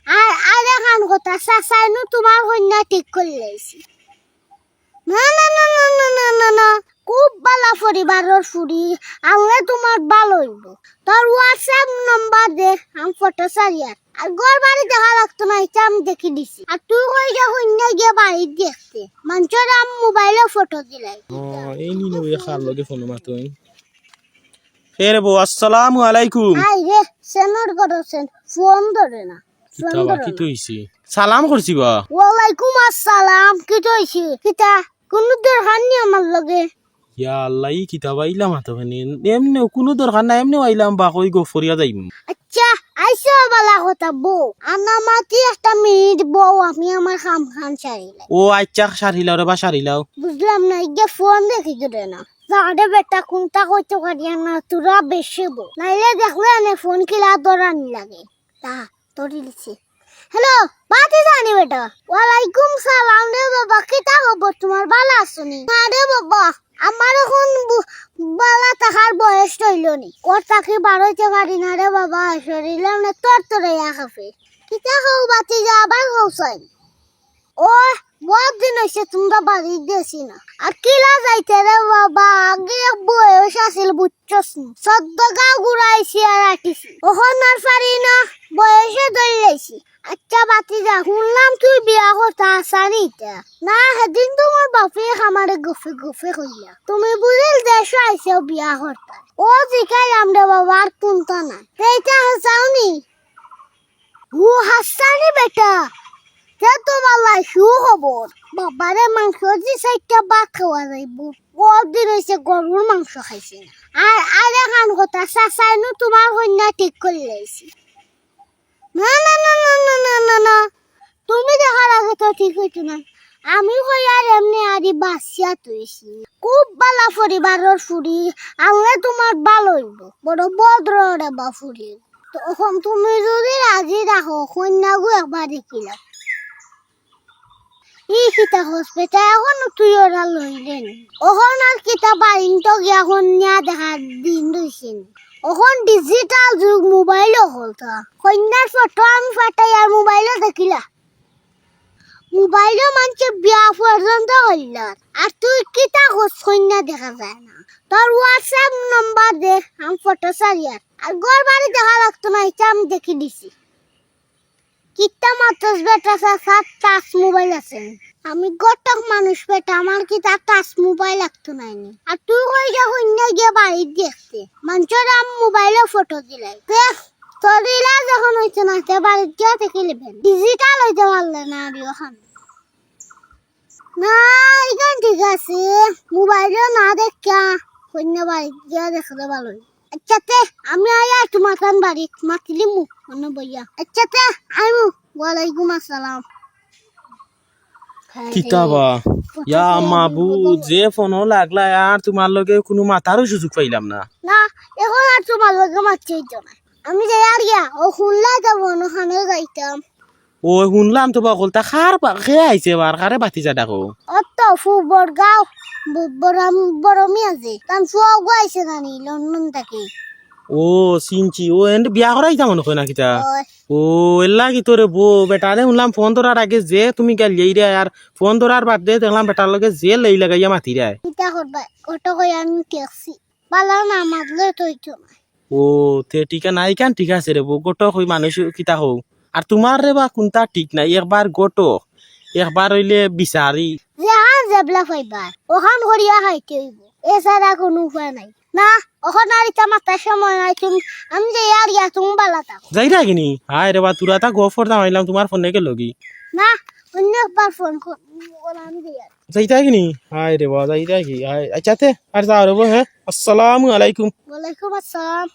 আর আরে খান কথা চাচাইনু তোমার কন্যা ঠিক করে লাইছি না না না না না না না না খুব ভালো পরিবারের ফুরি আনলে তোমার ভালো হইব তোর হোয়াটসঅ্যাপ নাম্বার দে আমি ফটো সারিয়ার আর ঘর বাড়ি দেখা লাগতো না এটা আমি দেখি দিছি আর তুই কই যা কন্যা গিয়ে বাড়ি দেখতে মানুষের আমি মোবাইলে ফটো দিলাই এই নি নই খার লগে ফোন মাতুই ফের বউ আসসালামু আলাইকুম আই রে সেনর করছেন ফোন ধরে না কিতাবা কি তুইছি সালাম করছি বা ওয়ালাইকুম আসসালাম কি কইছি কিতা কোন দরকার নি আমার লগে ইয়া আল্লাহ ই কিতাবা ইলাম তো এমনি কোনো দরকার নাই এমনি আইলাম বা কই গো ফরিয়া যাইম আচ্ছা আইসো বালা কথা বউ আনা মাটি একটা মিনিট বউ আমি আমার খাম খান সারিলাই ও আচ্ছা সারিলাও রে বা সারিলাও বুঝলাম না ইগে ফোন দেখি জুড়ে না যারে বেটা কোনটা কইতে পারিয়া না তোরা বেশি বউ নাইলে দেখলে না ফোন কিলা দরানি লাগে তা তোরি লিছি হ্যালো বাতি জানি বেটা ওয়ালাইকুম সালাম রে বাবা কিতা খবর তোমার ভালো আছনি না রে বাবা আমার এখন বালা থাকার বয়স হইল নি ওর তাকে বাড়াইতে পারি না রে বাবা শরীরে না তোর খাফে কিতা খাও বাতি যা আবার খাওসাই ও বহুত দিন হয়েছে তোমরা বাড়ি দিয়েছি না আর কিলা যাইতে রে বাবা আগে বয়স আছিল বুঝছস সদ্য গাও ঘুরাইছি আর আটিছি ওখন আর পারি না বয়সে ধরে লাইছি আচ্ছা বাতি যা শুনলাম তুই বিয়া করতা আসানি না সেদিন তোমার বাপে আমারে গফে গফে কইলা তুমি বুঝিল দেশ আইসে বিয়া করতা ও জিকাই আমরা বাবা আর কোনটা না সেইটা হাসাওনি ও হাসানি বেটা তে তোমার লাইসু খবর বাবারে মাংস যে সাইটটা ভাত খাওয়া যাইব দিন হয়েছে গরুর মাংস খাইছে আর আরে খান কথা চাচাইনু তোমার কন্যা ঠিক করে লাইছি না না না না না না না না তুমি দেখার আগে তো ঠিক হইতো না আমি কই আর এমনি আরি বাসিয়া তুইছি খুব ভালো পরিবারের ফুরি আনলে তোমার ভালো হইব বড় ভদ্র রে বা ফুরি তখন তুমি যদি রাজি রাখো কন্যাগু একবার দেখিলাম ই কিতা হসপিটাল এখন তুই ওরা লইলেন ওখন আর কিতা বাড়িন তো গিয়া কন্যা দেখার দিন রইছেন ওখন ডিজিটাল যুগ মোবাইলও হল তা কন্যার ফটো আমি ফাটাই আর মোবাইলও দেখিলা মোবাইলও মানুষের বিয়া পর্যন্ত হইল আর তুই কিতা হস কন্যা দেখা যায় না তোর হোয়াটসঅ্যাপ নাম্বার দে আমি ফটো সারিয়ার আর ঘর বাড়ি দেখা লাগতো না এটা আমি দেখি দিছি কিতা মাত্রস বেটা সাত টাচ মোবাইল আছে আমি গোটক মানুষ বেটা আমার কি তার টাচ মোবাইল লাগতো না আর তুই কই যা কন্যা গিয়ে বাড়ি দেখতে মানুষের আমি মোবাইলে ফটো দিলাই তোর ইলা যখন হইছে না তে বাড়ি গিয়ে দেখে নেবেন ডিজিটাল হইতে পারলে না আর ওখান না এখান ঠিক আছে মোবাইলে না দেখা কন্যা বাড়ি গিয়ে দেখতে ভালো আচ্ছা তে আমি আয়া তোমার কান বাড়ি মাতিলি মু মনে বইয়া আচ্ছা তে আইমু ওয়ালাইকুম আসসালাম কিতাবা ইয়া মাবুদ যে ফোন লাগলা আর তোমার লগে কোনো মাথারও সুযোগ পাইলাম না না এখন আর তোমার লগে মারছেই তো না আমি যাই আর গিয়া ও শুনলা যাব ওখানে যাইতাম ও শুনলাম তো বলতা খার খেয়ে আইছে বার খারে বাতি যা ডাকো অত ফুবর গাও বড় মিয়া যে তান ফুয়াও গাইছে নানি লন্ডন থেকে ও সিনচি ও এন্ড বিয়া করাই যামন কই না কিতা ও এল্লা কি তোরে বো বেটা রে শুনলাম ফোন ধরার আগে যে তুমি গেল এই রে আর ফোন ধরার বাদ দে দেখলাম বেটার লগে যে লই লাগাইয়া মাতি রে কিতা করবা কত কই আমি ট্যাক্সি বালা না মাতলে তইতো না ও তে টিকা নাই কান ঠিক আছে রে বো গোটো কই মানুষ কিতা হও আর তোমার রে বা কোনটা ঠিক নাই একবার গোটো একবার হইলে বিচারি যে আর জবলা ফাইবার ওখান করিয়া খাইতে হইব এছাড়া কোনো উপায় নাই না ওখান আর ইটা মাতার সময় নাই তুমি আমি যে আর ইয়া তুমি বালা থাকো যাই রাখিনি হায় রে বা তুরা তা গফর দাম আইলাম তোমার ফোনে কে লগি না অন্য একবার ফোন করলাম দিয়ে যাইতা কিনি হায় রে বা যাইতা কি আচ্ছা তে আর যাও রে হ্যাঁ আসসালামু আলাইকুম ওয়ালাইকুম আসসালাম